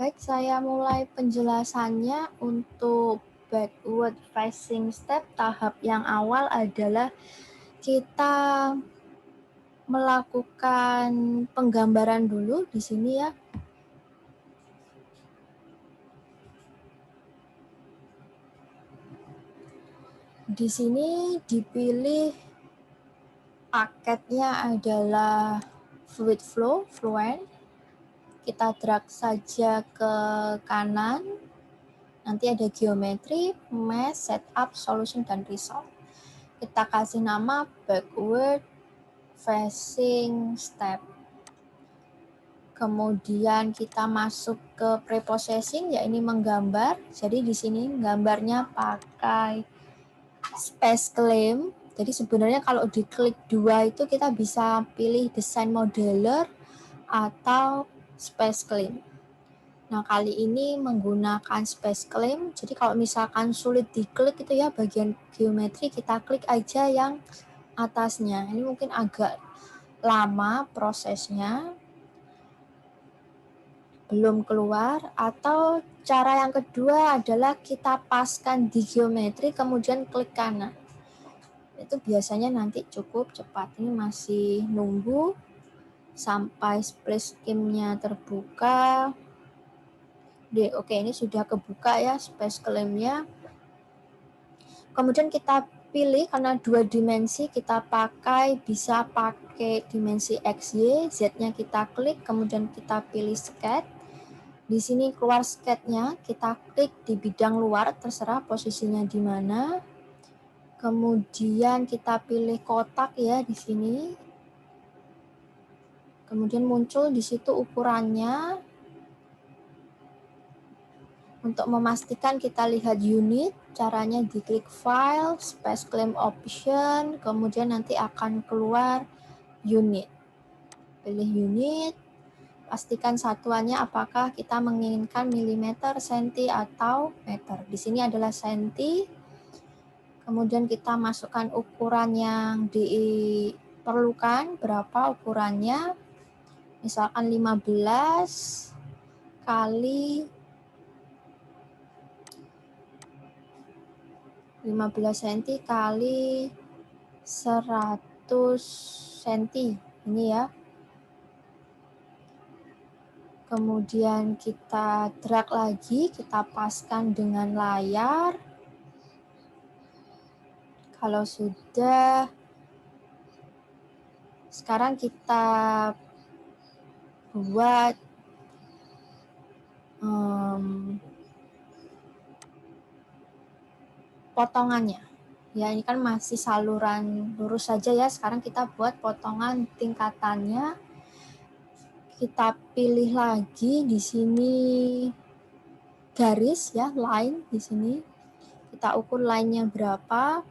Baik, saya mulai penjelasannya. Untuk backward facing step, tahap yang awal adalah kita melakukan penggambaran dulu di sini ya. Di sini dipilih paketnya adalah fluid flow, fluent. Kita drag saja ke kanan. Nanti ada geometri, mesh, setup, solution, dan result. Kita kasih nama backward facing step. Kemudian kita masuk ke preprocessing, ya ini menggambar. Jadi di sini gambarnya pakai space claim. Jadi sebenarnya kalau diklik 2 itu kita bisa pilih design modeler atau space claim. Nah, kali ini menggunakan space claim. Jadi kalau misalkan sulit diklik itu ya bagian geometri, kita klik aja yang atasnya. Ini mungkin agak lama prosesnya, belum keluar. Atau cara yang kedua adalah kita paskan di geometri kemudian klik kanan. Itu biasanya nanti cukup cepat. Ini masih nunggu sampai splash scheme-nya terbuka. Oke, ini sudah kebuka ya space claim-nya. Kemudian kita pilih, karena 2 dimensi kita bisa pakai dimensi X, Y, Z-nya kita klik, kemudian kita pilih sketch. Di sini keluar sketch-nya, kita klik di bidang luar, terserah posisinya di mana. Kemudian kita pilih kotak ya di sini. Kemudian muncul di situ ukurannya. Untuk memastikan kita lihat unit, caranya diklik file, space claim option, kemudian nanti akan keluar unit. Pilih unit, pastikan satuannya apakah kita menginginkan milimeter, senti, atau meter. Di sini adalah senti. Kemudian kita masukkan ukuran yang diperlukan, berapa ukurannya. Misalkan 15 kali 15 cm kali 100 cm. Ini ya. Kemudian kita drag lagi, kita paskan dengan layar. Kalau sudah, sekarang kita buat potongannya. Ya, ini kan masih saluran lurus saja ya. Sekarang kita buat potongan tingkatannya. Kita pilih lagi di sini garis ya, line di sini. Kita ukur line-nya berapa.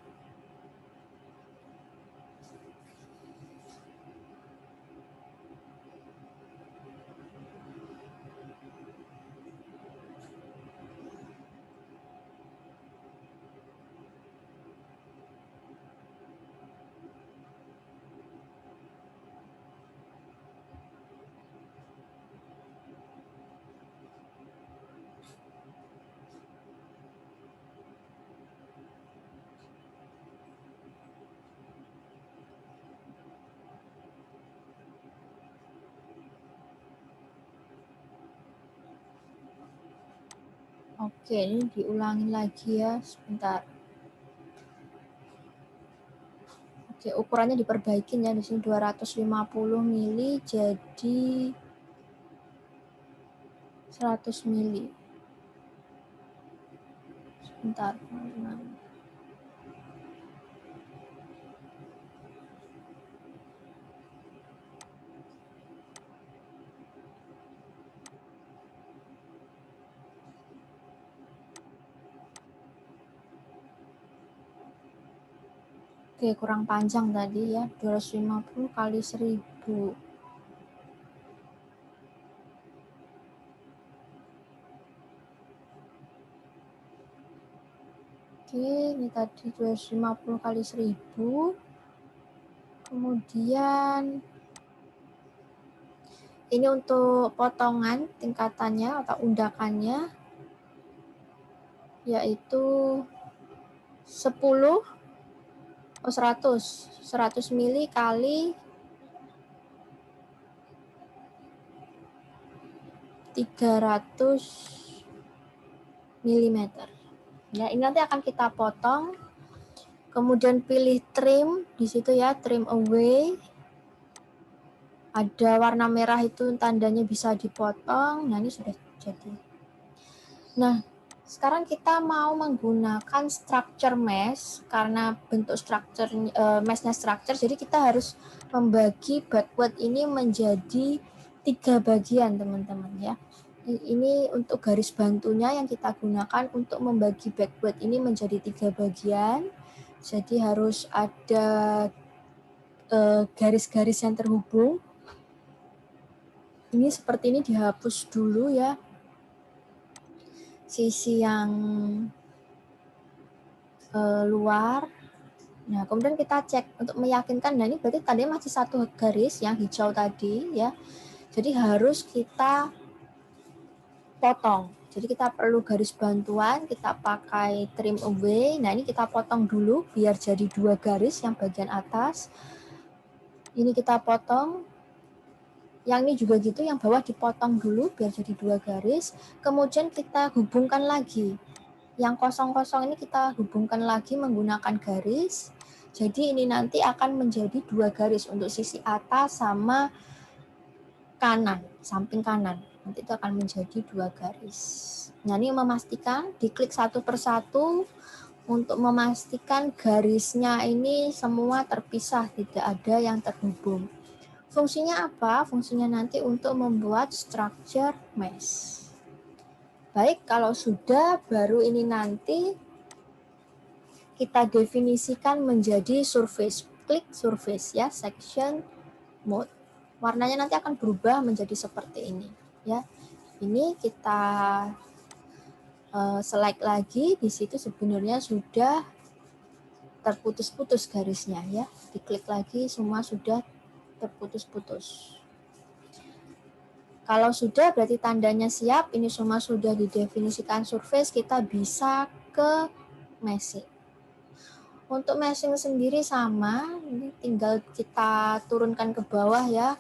Oke, ini diulangi lagi ya, sebentar. Oke, ukurannya diperbaikin ya, di sini 250 mili jadi 100 mili. Sebentar. Oke, kurang panjang tadi ya, 250 kali 1000. Oke, ini tadi 250 kali 1000. Kemudian Ini untuk potongan tingkatannya atau undakannya, yaitu 100 mili kali 300 mm. Ya, ini nanti akan kita potong. Kemudian pilih trim di situ ya, trim away. Ada warna merah itu tandanya bisa dipotong. Nah, ini sudah jadi. Nah, sekarang kita mau menggunakan structure mesh karena bentuk structure meshnya structure, jadi kita harus membagi backward ini menjadi 3 bagian, teman-teman ya. Ini untuk garis bantunya yang kita gunakan untuk membagi backward ini menjadi 3 bagian. Jadi harus ada garis-garis yang terhubung. Ini seperti ini dihapus dulu ya. Sisi yang luar. Nah, kemudian kita cek untuk meyakinkan. Nah, ini berarti tandanya masih satu garis yang hijau tadi ya. Jadi harus kita potong. Jadi kita perlu garis bantuan, kita pakai trim away. Nah, ini kita potong dulu biar jadi 2 garis yang bagian atas. Ini kita potong. Yang ini juga gitu, yang bawah dipotong dulu biar jadi 2 garis. Kemudian kita hubungkan lagi. Yang kosong-kosong ini kita hubungkan lagi menggunakan garis. Jadi ini nanti akan menjadi 2 garis untuk sisi atas sama kanan, samping kanan. Nanti itu akan menjadi 2 garis. Nah, ini memastikan, diklik satu persatu untuk memastikan garisnya ini semua terpisah, tidak ada yang terhubung. Fungsinya apa? Fungsinya nanti untuk membuat structure mesh. Baik, kalau sudah, baru ini nanti kita definisikan menjadi surface. Klik surface ya, section mode. Warnanya nanti akan berubah menjadi seperti ini ya. Ini kita select lagi, di situ sebenarnya sudah terputus-putus garisnya ya. Diklik lagi, semua sudah terputus-putus. Kalau sudah berarti tandanya siap, ini semua sudah didefinisikan surface, kita bisa ke meshing. Untuk meshing sendiri sama, ini tinggal kita turunkan ke bawah ya.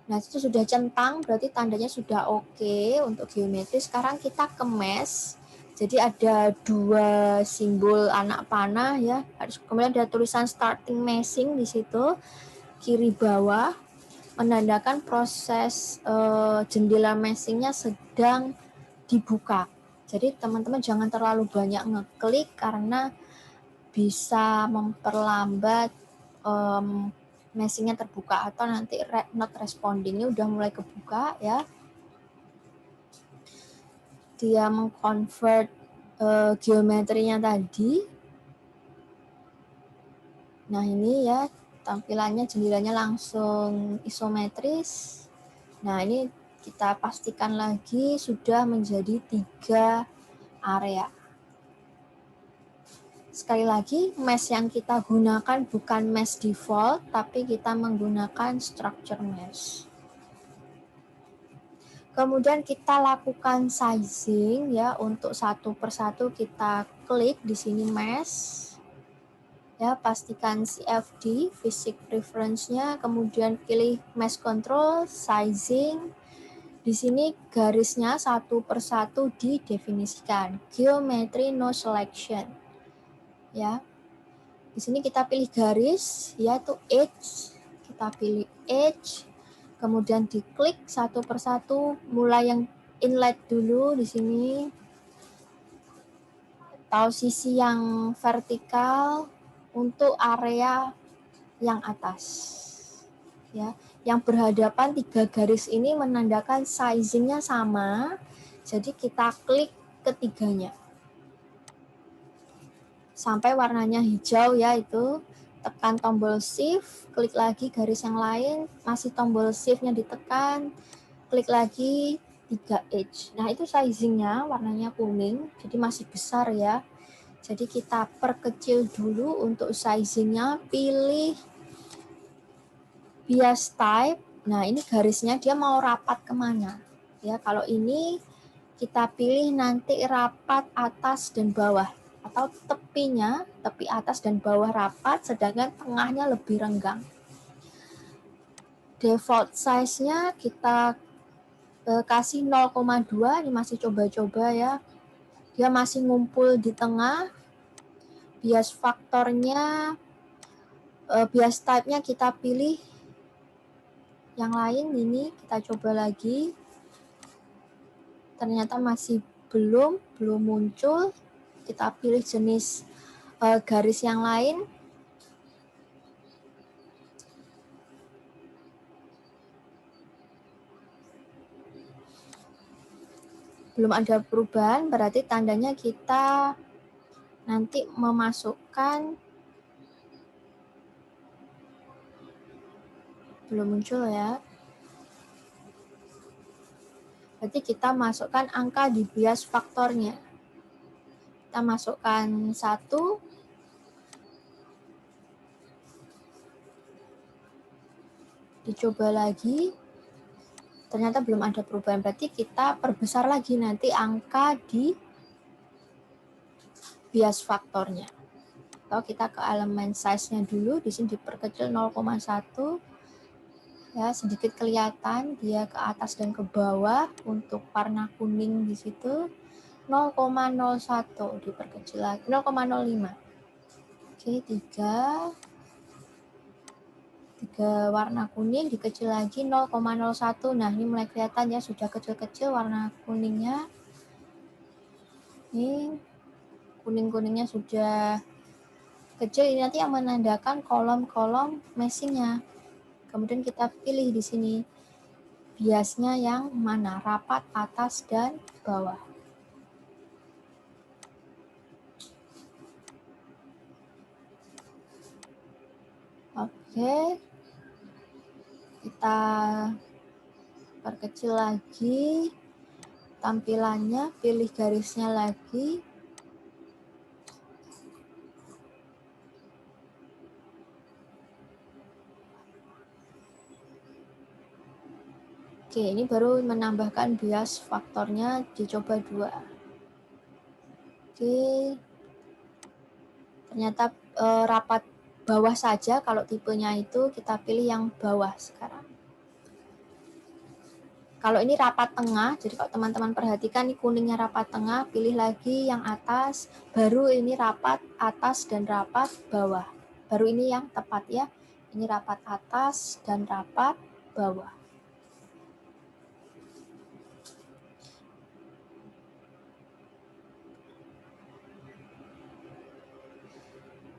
Nah, itu sudah centang, berarti tandanya sudah oke untuk geometri. Sekarang kita ke mesh. Jadi ada 2 simbol anak panah ya. Kemudian ada tulisan starting meshing di situ, kiri bawah, menandakan proses jendela meshingnya sedang dibuka. Jadi teman-teman jangan terlalu banyak ngeklik karena bisa memperlambat meshingnya terbuka atau nanti not responding ini udah mulai kebuka ya. Dia mengconvert geometrinya tadi. Nah, ini ya tampilannya jendelanya langsung isometris. Nah, ini kita pastikan lagi sudah menjadi 3 area. Sekali lagi, mesh yang kita gunakan bukan mesh default, tapi kita menggunakan structure mesh. Kemudian kita lakukan sizing ya, untuk satu persatu kita klik di sini mesh. Ya, pastikan CFD, Physics Preference-nya, kemudian pilih mesh control, sizing. Di sini garisnya satu persatu didefinisikan. Geometry no selection. Ya. Di sini kita pilih garis, yaitu edge. Kita pilih edge, kemudian diklik satu persatu, mulai yang inlet dulu di sini, atau sisi yang vertikal untuk area yang atas. Ya, yang berhadapan 3 garis ini menandakan sizingnya sama, jadi kita klik ketiganya. Sampai warnanya hijau ya, itu tekan tombol shift, klik lagi garis yang lain, masih tombol shift-nya ditekan, klik lagi 3 edge. Nah, itu sizingnya warnanya kuning, jadi masih besar ya. Jadi kita perkecil dulu untuk sizingnya, pilih bias type. Nah, ini garisnya dia mau rapat kemana? Ya, kalau ini kita pilih nanti rapat atas dan bawah, atau tepinya, tepi atas dan bawah rapat, sedangkan tengahnya lebih renggang. Default size-nya kita kasih 0,2, ini masih coba-coba ya. Dia masih ngumpul di tengah. Bias faktornya, bias type-nya kita pilih yang lain, ini kita coba lagi. Ternyata masih belum muncul. Kita pilih jenis garis yang lain. Belum ada perubahan, berarti tandanya kita nanti memasukkan, belum muncul ya. Berarti kita masukkan angka di bias faktornya. Kita masukkan 1, dicoba lagi, ternyata belum ada perubahan, berarti kita perbesar lagi nanti angka di bias faktornya. Atau kita ke elemen size-nya dulu, di sini diperkecil 0,1, ya sedikit kelihatan dia ke atas dan ke bawah. Untuk warna kuning di situ 0,01 diperkecil lagi, 0,05. Oke, 3 warna kuning dikecil lagi 0,01. Nah, ini mulai kelihatan ya, sudah kecil-kecil warna kuningnya. Ini kuning-kuningnya sudah kecil, ini nanti yang menandakan kolom-kolom meshingnya. Kemudian kita pilih di sini biasnya yang mana, rapat atas dan bawah. Oke, kita perkecil lagi tampilannya, pilih garisnya lagi. Oke, ini baru menambahkan bias faktornya, dicoba 2. Oke, ternyata rapat bawah saja. Kalau tipenya itu kita pilih yang bawah sekarang. Kalau ini rapat tengah, jadi kalau teman-teman perhatikan ini kuningnya rapat tengah, pilih lagi yang atas, baru ini rapat atas dan rapat bawah. Baru ini yang tepat ya. Ini rapat atas dan rapat bawah.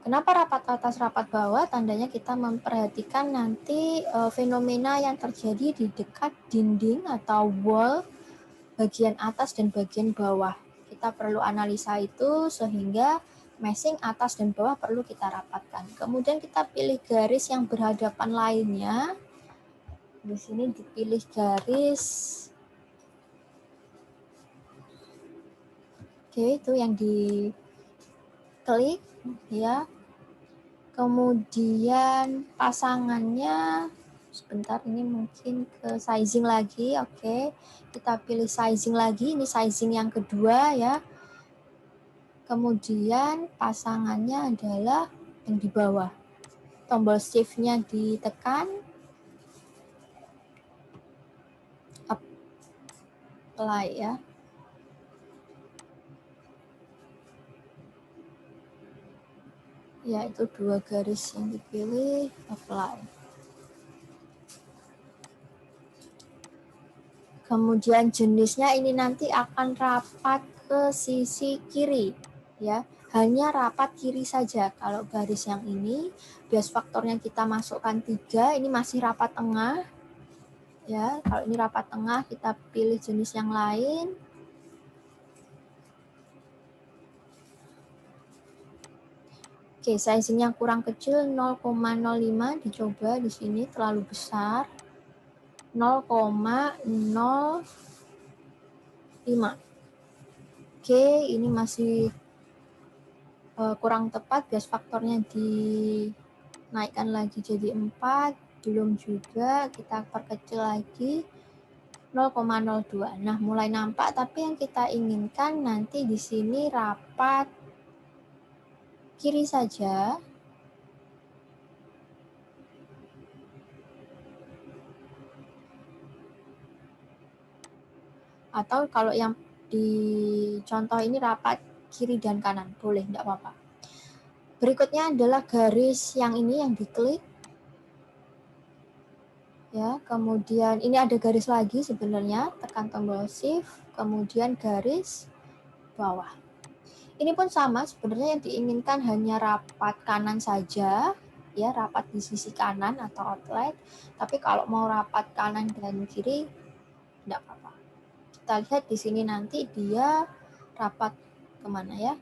Kenapa rapat atas, rapat bawah? Tandanya kita memperhatikan nanti fenomena yang terjadi di dekat dinding atau wall bagian atas dan bagian bawah. Kita perlu analisa itu sehingga meshing atas dan bawah perlu kita rapatkan. Kemudian kita pilih garis yang berhadapan lainnya. Di sini dipilih garis. Oke, itu yang diklik ya. Kemudian pasangannya, sebentar, ini mungkin ke sizing lagi. Oke, kita pilih sizing lagi, ini sizing yang kedua ya. Kemudian pasangannya adalah yang di bawah. Tombol shift-nya ditekan, apply ya. Ya, itu 2 garis yang dipilih, apply. Kemudian jenisnya ini nanti akan rapat ke sisi kiri ya, hanya rapat kiri saja. Kalau garis yang ini bias faktornya kita masukkan 3, ini masih rapat tengah ya. Kalau ini rapat tengah kita pilih jenis yang lain. Oke, sizing yang kurang kecil 0,05 dicoba di sini, terlalu besar 0,05. Oke, ini masih kurang tepat, bias faktornya dinaikkan lagi jadi 4. Belum juga, kita perkecil lagi 0,02. Nah, mulai nampak, tapi yang kita inginkan nanti di sini rapat kiri saja. Atau kalau yang di contoh ini rapat kiri dan kanan, boleh, enggak apa-apa. Berikutnya adalah garis yang ini yang diklik. Ya, kemudian ini ada garis lagi sebenarnya, tekan tombol shift, kemudian garis bawah. Ini pun sama, sebenarnya yang diinginkan hanya rapat kanan saja, ya, rapat di sisi kanan atau outlet. Tapi kalau mau rapat kanan dan kiri, enggak apa-apa. Kita lihat di sini nanti dia rapat kemana ya.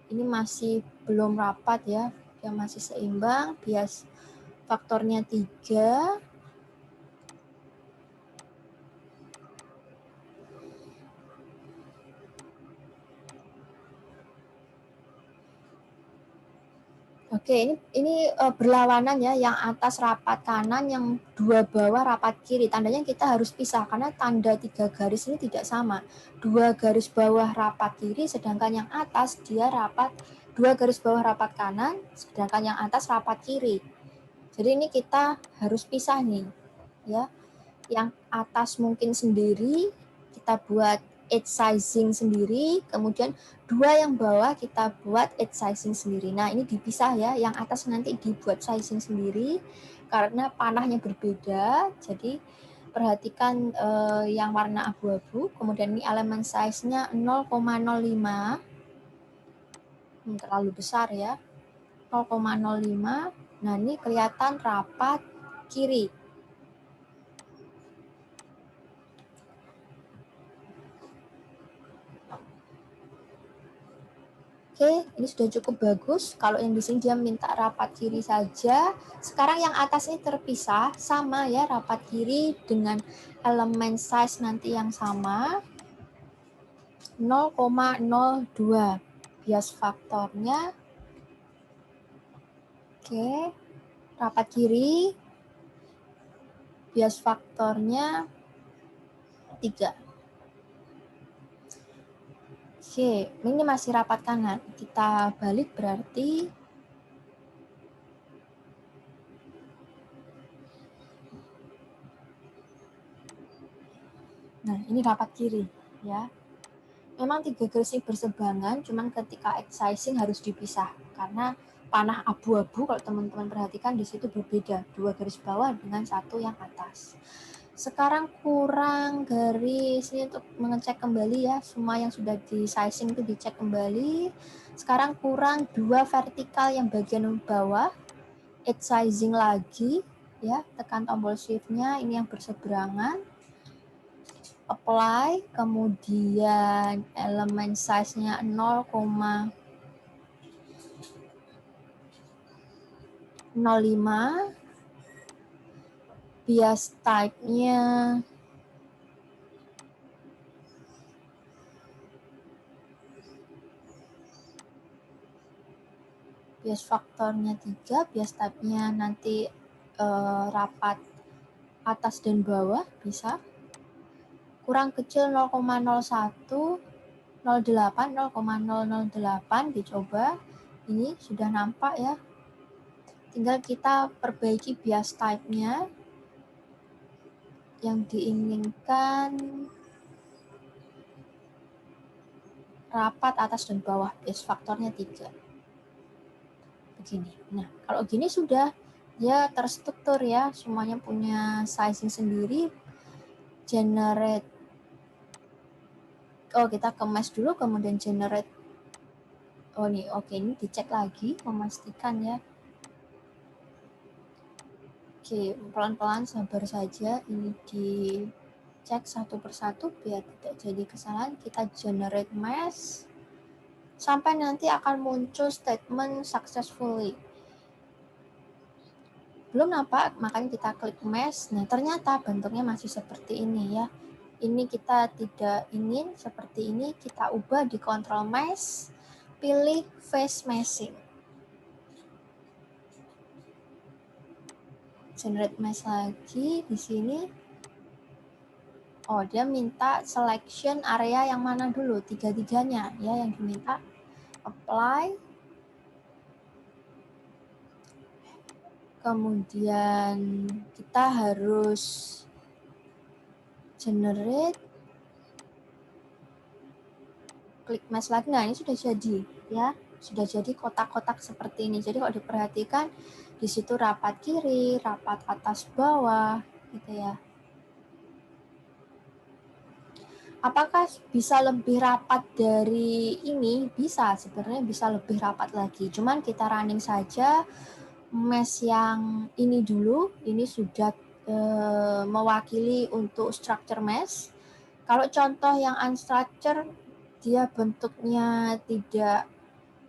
Ini masih belum rapat ya, dia masih seimbang, bias faktornya 3. Oke, ini berlawanan ya, yang atas rapat kanan, yang dua bawah rapat kiri. Tandanya kita harus pisah karena tanda 3 garis ini tidak sama. 2 garis bawah rapat kiri, sedangkan yang atas dia rapat 2 garis bawah rapat kanan, sedangkan yang atas rapat kiri. Jadi ini kita harus pisah nih, ya. Yang atas mungkin sendiri kita buat edge sizing sendiri, kemudian 2 yang bawah kita buat edge sizing sendiri. Nah, ini dipisah ya, yang atas nanti dibuat sizing sendiri karena panahnya berbeda. Jadi perhatikan yang warna abu-abu, kemudian ini elemen size-nya 0,05. Terlalu besar ya. 0,05. Nah, ini kelihatan rapat kiri. Oke, ini sudah cukup bagus. Kalau yang di sini dia minta rapat kiri saja. Sekarang yang atas ini terpisah, sama ya, rapat kiri dengan elemen size nanti yang sama. 0,02 bias faktornya. Oke, rapat kiri, bias faktornya 3. Oke, ini masih rapat kanan. Kita balik berarti nah, ini rapat kiri ya. Memang 3 garis ini berseberangan, cuman ketika edge sizing harus dipisah karena panah abu-abu kalau teman-teman perhatikan di situ berbeda, 2 garis bawah dengan 1 yang atas. Sekarang kurang garis ini untuk mengecek kembali ya, semua yang sudah di sizing itu dicek kembali. Sekarang kurang 2 vertikal yang bagian bawah, edge sizing lagi ya, tekan tombol shift-nya, ini yang berseberangan. Apply, kemudian elemen size-nya 0,05, bias type-nya bias faktornya 3, bias type-nya nanti rapat atas dan bawah bisa. Kurang kecil 0,01, 0,08, 0,008 dicoba. Ini sudah nampak ya. Tinggal kita perbaiki bias type-nya. Yang diinginkan rapat atas dan bawah, bias faktornya 3. Begini. Nah, kalau gini sudah ya terstruktur ya, semuanya punya sizing sendiri. Generate. Oh, kita kemas dulu kemudian generate. Oh, nih, oke, ini dicek lagi memastikan ya. Oke, pelan-pelan sabar saja, ini dicek satu persatu biar tidak jadi kesalahan. Kita generate mesh sampai nanti akan muncul statement successfully. Belum nampak, makanya kita klik mesh. Nah, ternyata bentuknya masih seperti ini ya. Ini kita tidak ingin seperti ini, kita ubah di control mesh, pilih face meshing. generate mesh lagi di sini. Oh, dia minta selection area yang mana dulu? Tiga-tiganya ya yang diminta. Apply. Kemudian kita harus generate. Klik mesh lagi. Nah, ini sudah jadi ya. Sudah jadi kotak-kotak seperti ini. Jadi kalau diperhatikan di situ rapat kiri, rapat atas bawah gitu ya. Apakah bisa lebih rapat dari ini? Bisa, sebenarnya bisa lebih rapat lagi. Cuman kita running saja mesh yang ini dulu. Ini sudah mewakili untuk structure mesh. Kalau contoh yang unstructured, dia bentuknya tidak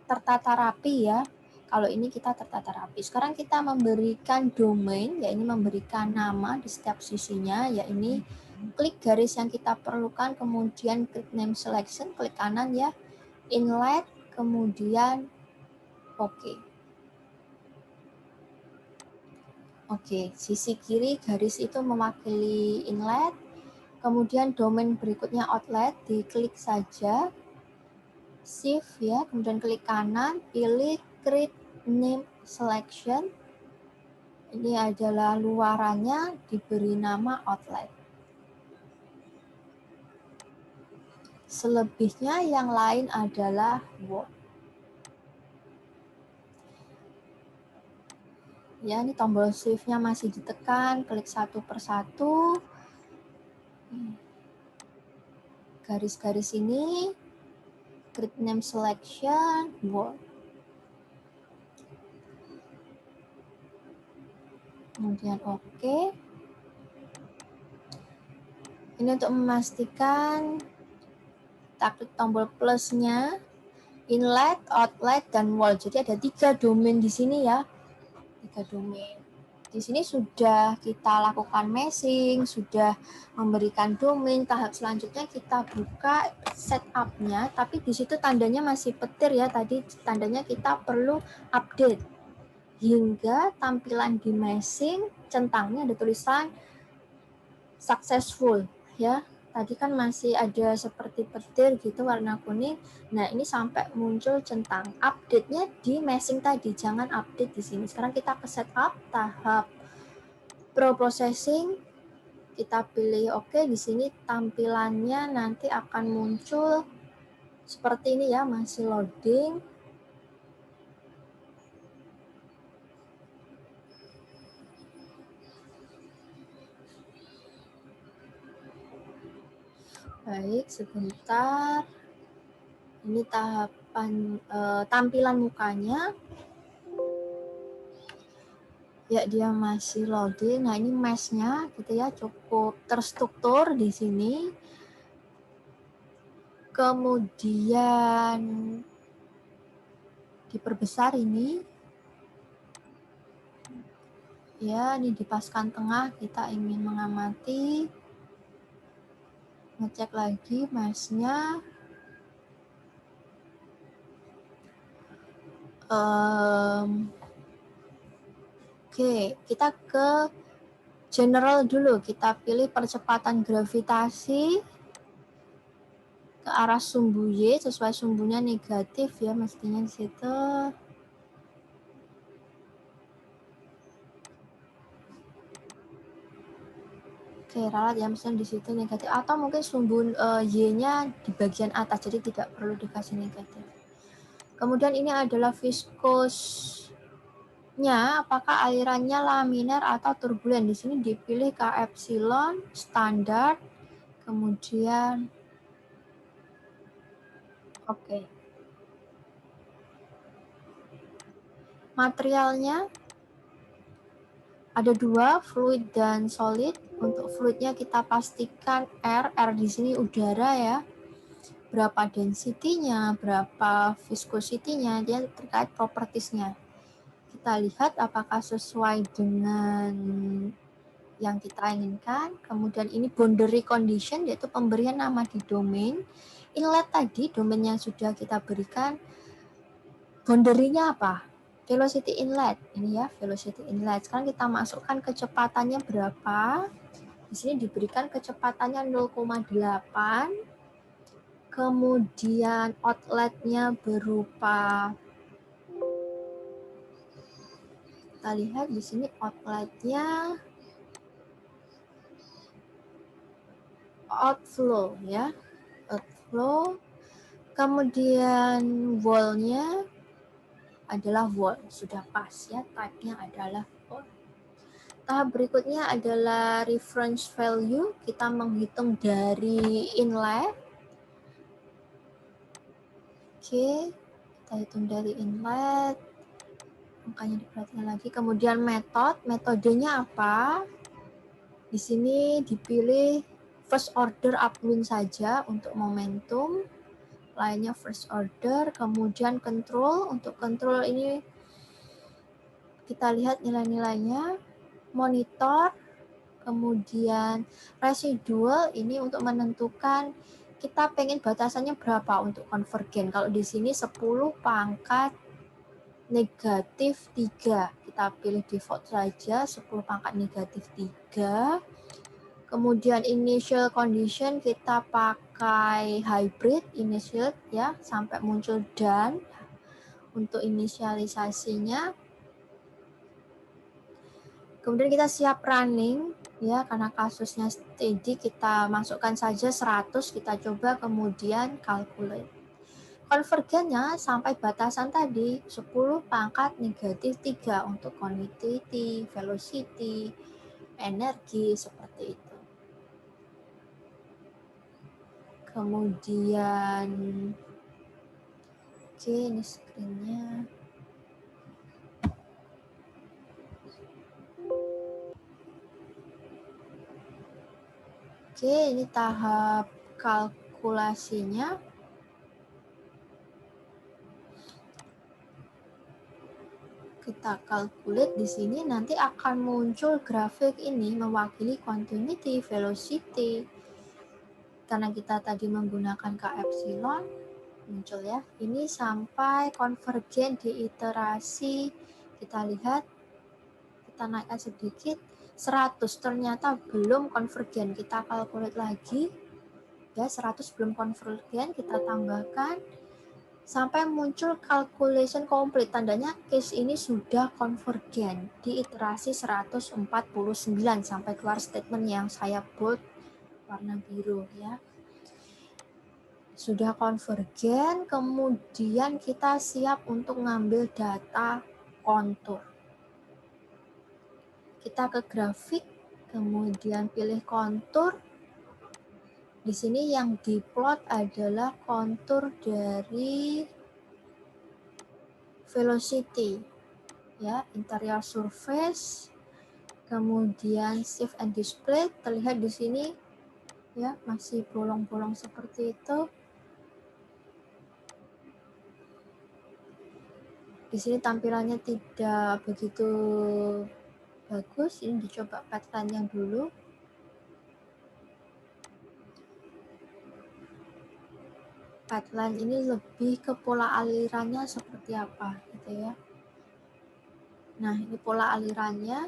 tertata rapi ya. Kalau ini kita tertata rapi. Sekarang kita memberikan domain, ya ini memberikan nama di setiap sisinya, ya ini klik garis yang kita perlukan, kemudian klik name selection, klik kanan ya, inlet, kemudian oke. Oke, sisi kiri garis itu mewakili inlet, kemudian domain berikutnya outlet, diklik saja, shift ya, kemudian klik kanan, pilih create name selection. Ini adalah luarannya, diberi nama outlet. Selebihnya yang lain adalah word. Ya, ini tombol shift-nya masih ditekan, klik satu persatu. Garis-garis ini, create name selection, word. Kemudian oke. Ini untuk memastikan, kita klik tombol plusnya, inlet, outlet, dan wall. Jadi ada 3 domain di sini ya. 3 domain. Di sini sudah kita lakukan meshing, sudah memberikan domain. Tahap selanjutnya kita buka setup-nya, tapi di situ tandanya masih petir ya. Tadi tandanya kita perlu update hingga tampilan di meshing centangnya ada tulisan successful ya. Tadi kan masih ada seperti petir gitu warna kuning. Nah, ini sampai muncul centang. Update-nya di meshing tadi, jangan update di sini. Sekarang kita ke setup tahap pro-processing. Kita pilih oke. Di sini tampilannya nanti akan muncul seperti ini ya, masih loading. Baik, sebentar. Ini tahapan tampilan mukanya. Ya, dia masih loading. Nah, ini mesh-nya gitu ya, cukup terstruktur di sini. Kemudian diperbesar ini. Ya, ini dipaskan tengah, kita ingin mengamati. Ngecek lagi mesh-nya. Oke, kita ke general dulu. Kita pilih percepatan gravitasi ke arah sumbu Y, sesuai sumbunya negatif ya, mestinya di situ. Oke, ralat ya, mestinya di situ negatif. Atau mungkin sumbu Y-nya di bagian atas, jadi tidak perlu dikasih negatif. Kemudian ini adalah viscosnya, apakah alirannya laminar atau turbulen. Di sini dipilih K epsilon, standar, kemudian oke. Materialnya ada 2, fluid dan solid. Untuk fluidnya kita pastikan R di sini udara ya. Berapa density-nya, berapa viscosity-nya, dia terkait properties-nya. Kita lihat apakah sesuai dengan yang kita inginkan. Kemudian ini boundary condition, yaitu pemberian nama di domain. Inlet tadi, domain yang sudah kita berikan, boundary-nya apa? velocity inlet. Ini ya, velocity inlet. Sekarang kita masukkan kecepatannya berapa. Di sini diberikan kecepatannya 0,8. Kemudian outletnya berupa, kita lihat di sini outletnya outflow ya, outflow. Kemudian wall-nya adalah wall, sudah pas ya, type-nya adalah wall. Tahap berikutnya adalah reference value, kita menghitung dari inlet. Oke, kita hitung dari inlet, makanya diperhatikan lagi. Kemudian metodenya apa? Di sini dipilih first order upwind saja untuk momentum, lainnya first order. Kemudian control, untuk control ini kita lihat nilai-nilainya, monitor, kemudian residual ini untuk menentukan kita pengen batasannya berapa untuk konvergen. Kalau di sini 10 pangkat negatif 3, kita pilih default saja 10 pangkat negatif 3. Kemudian initial condition kita pakai hybrid initial ya, sampai muncul done untuk inisialisasinya. Kemudian kita siap running ya, karena kasusnya steady kita masukkan saja 100, kita coba kemudian calculate. Konvergennya sampai batasan tadi 10 pangkat negatif 3 untuk quantity, velocity, energi, seperti itu. Kemudian oke, ini screen-nya. Oke, ini tahap kalkulasinya. Kita calculate di sini, nanti akan muncul grafik ini mewakili continuity, velocity. Karena kita tadi menggunakan K epsilon, muncul ya. Ini sampai konvergen di iterasi, kita lihat, kita naikkan sedikit, 100 ternyata belum konvergen. Kita calculate lagi, ya 100 belum konvergen, kita tambahkan, sampai muncul calculation complete, tandanya case ini sudah konvergen di iterasi 149 sampai keluar statement yang saya bold warna biru ya. Sudah konvergen, kemudian kita siap untuk ngambil data kontur. Kita ke grafik, kemudian pilih kontur. Di sini yang diplot adalah kontur dari velocity ya, interior surface, kemudian shift and display, terlihat di sini ya, masih bolong-bolong seperti itu. Di sini tampilannya tidak begitu bagus, ini dicoba pattern-nya dulu. Pipeline ini lebih ke pola alirannya seperti apa gitu ya. Nah, ini pola alirannya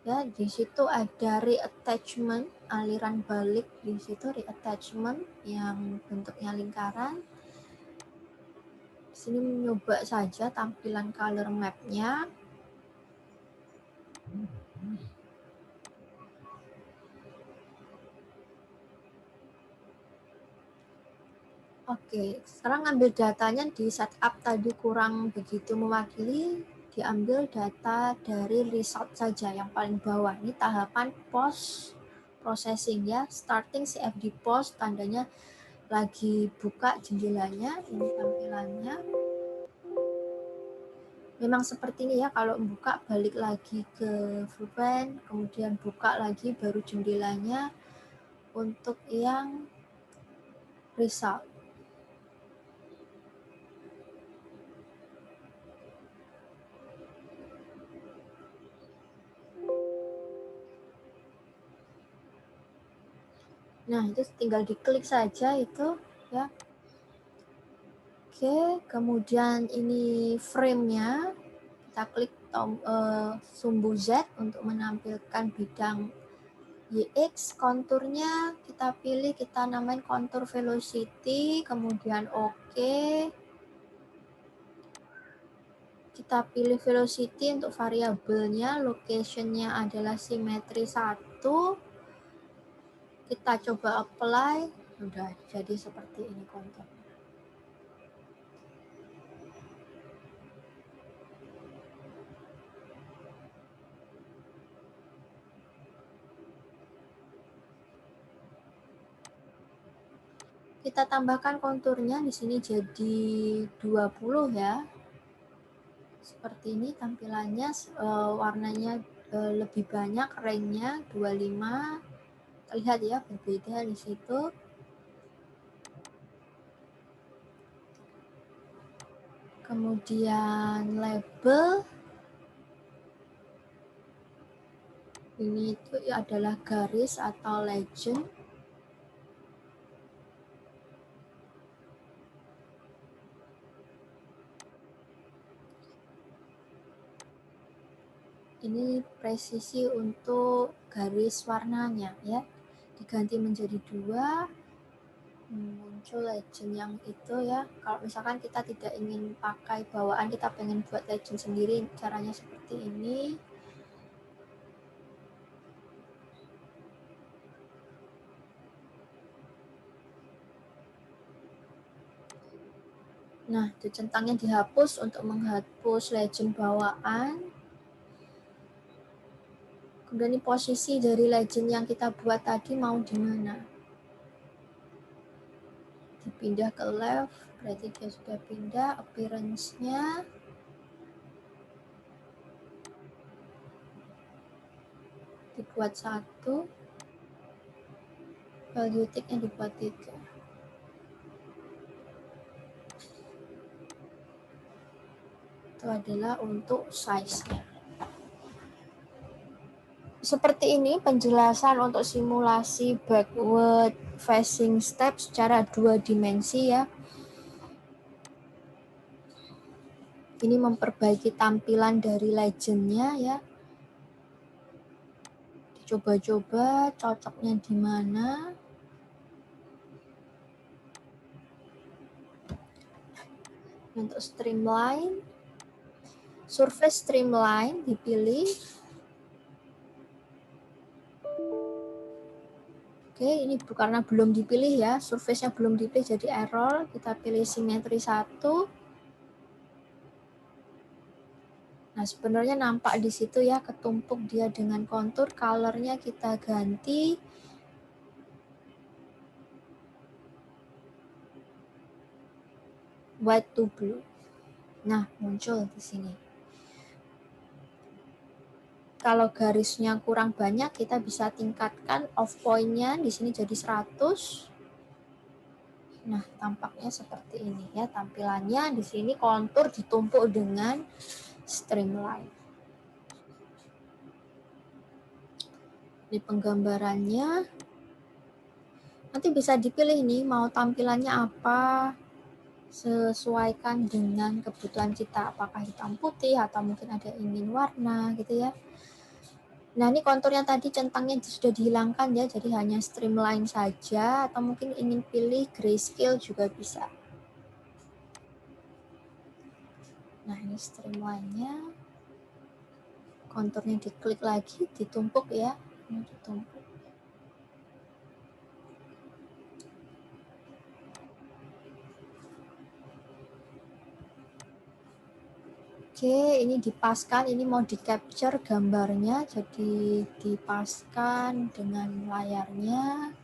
ya, di situ ada reattachment, aliran balik di situ, reattachment yang bentuknya lingkaran. Di sini mencoba saja tampilan color map-nya. Oke, sekarang ngambil datanya di setup tadi kurang begitu mewakili, diambil data dari result saja yang paling bawah. Ini tahapan post processing ya, starting CFD post, tandanya lagi buka jendelanya, ini tampilannya. Memang seperti ini ya, kalau buka balik lagi ke Fluent, kemudian buka lagi baru jendelanya untuk yang result. Nah, itu tinggal diklik saja itu ya. Oke, kemudian ini frame-nya. Kita klik sumbu Z untuk menampilkan bidang YX. Konturnya kita pilih, kita namain kontur velocity, kemudian oke. Kita pilih velocity untuk variabelnya, location-nya adalah simetri 1. Kita coba apply, udah jadi seperti ini kontur. Kita tambahkan konturnya di sini jadi 20 ya. Seperti ini tampilannya, warnanya lebih banyak, range-nya 25. Terlihat ya berbeda di situ. Kemudian label ini itu adalah garis atau legend. Ini presisi untuk garis warnanya ya, diganti menjadi 2. Muncul legend yang itu ya. Kalau misalkan kita tidak ingin pakai bawaan, kita pengen buat legend sendiri, caranya seperti ini. Nah, centangnya dihapus untuk menghapus legend bawaan. Kemudian ini posisi dari legend yang kita buat tadi mau di mana? Dipindah ke left, berarti dia sudah pindah. Appearance-nya dibuat 1, value tick-nya dibuat 3. Itu adalah untuk size-nya. Seperti ini penjelasan untuk simulasi backward facing step secara 2 dimensi ya. Ini memperbaiki tampilan dari legend-nya ya. Coba-coba cocoknya di mana. Untuk streamline, surface streamline dipilih. Oke, ini karena belum dipilih ya, surface-nya belum dipilih jadi error. Kita pilih simetri 1. Nah, sebenarnya nampak di situ ya, ketumpuk dia dengan kontur. Color-nya kita ganti white to blue. Nah, muncul di sini. Kalau garisnya kurang banyak, kita bisa tingkatkan off point-nya di sini jadi 100. Nah, tampaknya seperti ini ya tampilannya. Di sini kontur ditumpuk dengan streamline. Di penggambarannya nanti bisa dipilih nih mau tampilannya apa, sesuaikan dengan kebutuhan kita, apakah hitam putih atau mungkin ada ingin warna gitu ya. Nah, ini konturnya tadi centangnya sudah dihilangkan ya, jadi hanya streamline saja, atau mungkin ingin pilih grayscale juga bisa. Nah, ini streamline-nya. Konturnya diklik lagi, ditumpuk ya. Ini ditumpuk. Oke, ini dipaskan, ini mau di-capture gambarnya, jadi dipaskan dengan layarnya.